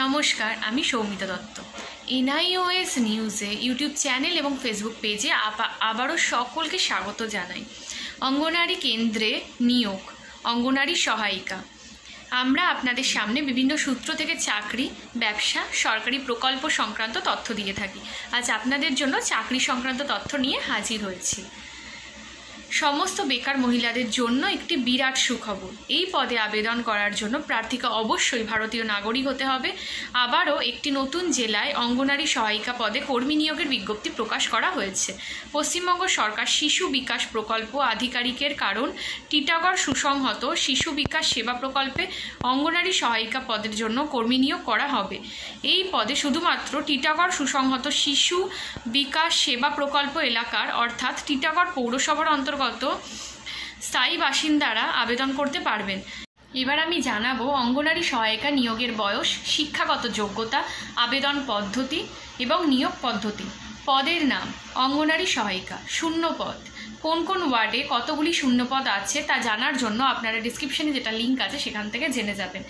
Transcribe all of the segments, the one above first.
নমস্কার, আমি সৌমিতা দত্ত। এনআইওএস নিউজে ইউটিউব চ্যানেল এবং ফেসবুক পেজে আবারও সকলকে স্বাগত জানাই। অঙ্গনারী কেন্দ্রে নিয়োগ, অঙ্গনারী সহায়িকা। আমরা আপনাদের সামনে বিভিন্ন সূত্র থেকে চাকরি, ব্যবসা, সরকারি প্রকল্প সংক্রান্ত তথ্য দিয়ে থাকি। আজ আপনাদের জন্য চাকরি সংক্রান্ত তথ্য নিয়ে হাজির হয়েছি। সমস্ত বেকার মহিলাদের জন্য একটি বিরাট সুখবর। এই পদে আবেদন করার জন্য প্রার্থীকে অবশ্যই ভারতীয় নাগরিক হতে হবে। আবারও একটি নতুন জেলায় অঙ্গনারী সহায়িকা পদে কর্মী নিয়োগের বিজ্ঞপ্তি প্রকাশ করা হয়েছে। পশ্চিমবঙ্গ সরকার শিশু বিকাশ প্রকল্প আধিকারিকের কারণ টিটাগড় সুসংহত শিশু বিকাশ সেবা প্রকল্পে অঙ্গনারী সহায়িকা পদের জন্য কর্মী নিয়োগ করা হবে। এই পদে শুধুমাত্র টিটাগড় সুসংহত শিশু বিকাশ সেবা প্রকল্প এলাকার অর্থাৎ টিটাগড় পৌরসভার অন্তর্গত স্থায়ী বাসিন্দারা আবেদন করতে পারবেন। এবার আমি জানাবো অঙ্গনারী সহায়িকা নিয়োগের বয়স, শিক্ষাগত যোগ্যতা, আবেদন পদ্ধতি এবং নিয়োগ পদ্ধতি। পদের নাম অঙ্গনারী সহায়িকা। শূন্য পদ, কোন কোন ওয়ার্ডে কতগুলি শূন্যপদ আছে তা জানার জন্য আপনারা ডিসক্রিপশনে যেটা লিঙ্ক আছে সেখান থেকে জেনে যাবেন।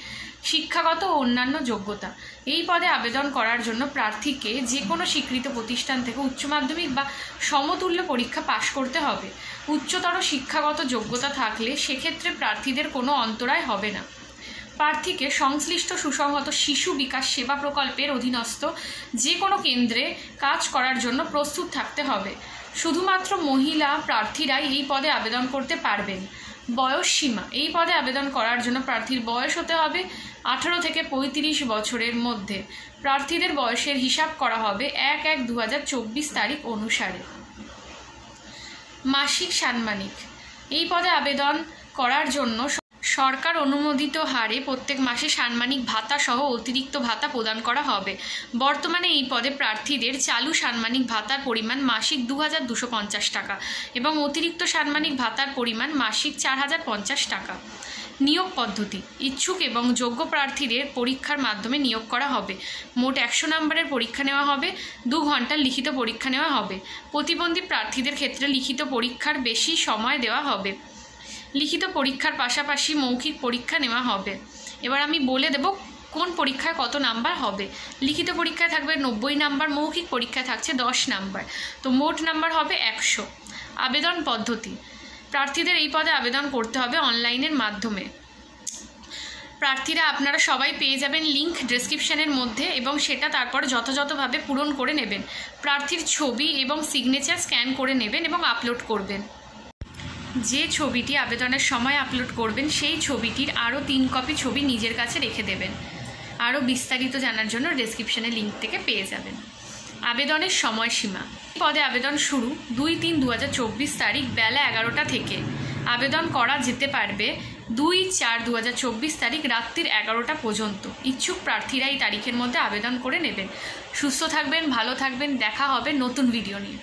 শিক্ষাগত ও অন্যান্য যোগ্যতা। এই পদে আবেদন করার জন্য প্রার্থীকে যে কোনো স্বীকৃত প্রতিষ্ঠান থেকে উচ্চ মাধ্যমিক বা সমতুল্য পরীক্ষা পাশ করতে হবে। উচ্চতর শিক্ষাগত যোগ্যতা থাকলে সেক্ষেত্রে প্রার্থীদের কোনো অন্তরায় হবে না। প্রার্থীকে সংশ্লিষ্ট সুসংহত শিশু বিকাশ সেবা প্রকল্পের অধীনস্থ যে কোনো কেন্দ্রে কাজ করার জন্য প্রস্তুত থাকতে হবে। শুধুমাত্র মহিলা প্রার্থীরাই এই পদে আবেদন করতে পারবেন। বয়স সীমা। এই পদে আবেদন করার জন্য প্রার্থীর বয়স হতে হবে 18 থেকে 35 বছরের মধ্যে। প্রার্থীদের বয়সের হিসাব করা হবে 1/1/2024 তারিখ অনুসারে। মাসিক সাম্মানিক। এই পদে আবেদন করার জন্য সরকার অনুমোদিত হারে প্রত্যেক মাসে সাম্মানিক ভাতা সহ অতিরিক্ত ভাতা প্রদান করা হবে। বর্তমানে এই পদে প্রার্থীদের চালু সাম্মানিক ভাতার পরিমাণ মাসিক 2250 টাকা এবং অতিরিক্ত সাম্মানিক ভাতার পরিমাণ মাসিক 4050 টাকা। নিয়োগ পদ্ধতি। ইচ্ছুক এবং যোগ্য প্রার্থীদের পরীক্ষার মাধ্যমে নিয়োগ করা হবে। মোট 100 নম্বরের পরীক্ষা নেওয়া হবে। 2 ঘন্টার লিখিত পরীক্ষা নেওয়া হবে। প্রতিবন্ধী প্রার্থীদের ক্ষেত্রে লিখিত পরীক্ষার বেশি সময় দেওয়া হবে। লিখিত পরীক্ষার পাশাপাশি মৌখিক পরীক্ষা নেওয়া হবে। এবার আমি বলে দেব কোন পরীক্ষায় কত নাম্বার হবে। লিখিত পরীক্ষায় থাকবে 90 নাম্বার, মৌখিক পরীক্ষায় থাকছে 10 নাম্বার, তো মোট নাম্বার হবে 100। আবেদন পদ্ধতি। প্রার্থীদের এই পদে আবেদন করতে হবে অনলাইনের মাধ্যমে। প্রার্থীরা আপনারা সবাই পেয়ে যাবেন লিঙ্ক ডেসক্রিপশনের মধ্যে এবং সেটা তারপর যথাযথভাবে পূরণ করে নেবেন। প্রার্থীর ছবি এবং সিগনেচার স্ক্যান করে নেবেন এবং আপলোড করবেন। যে ছবিটি আবেদনের সময় আপলোড করবেন সেই ছবিটির আরও 3 কপি ছবি নিজের কাছে রেখে দেবেন। আরও বিস্তারিত জানার জন্য ডেসক্রিপশনের লিঙ্ক থেকে পেয়ে যাবেন। আবেদনের সময়সীমা। পদে আবেদন শুরু 2-3-2024 তারিখ বেলা 11টা থেকে। আবেদন করা যেতে পারবে 2-4-2024 তারিখ রাত্রির 11টা পর্যন্ত। ইচ্ছুক প্রার্থীরা এই তারিখের মধ্যে আবেদন করে নেবেন। সুস্থ থাকবেন, ভালো থাকবেন। দেখা হবে নতুন ভিডিও নিয়ে।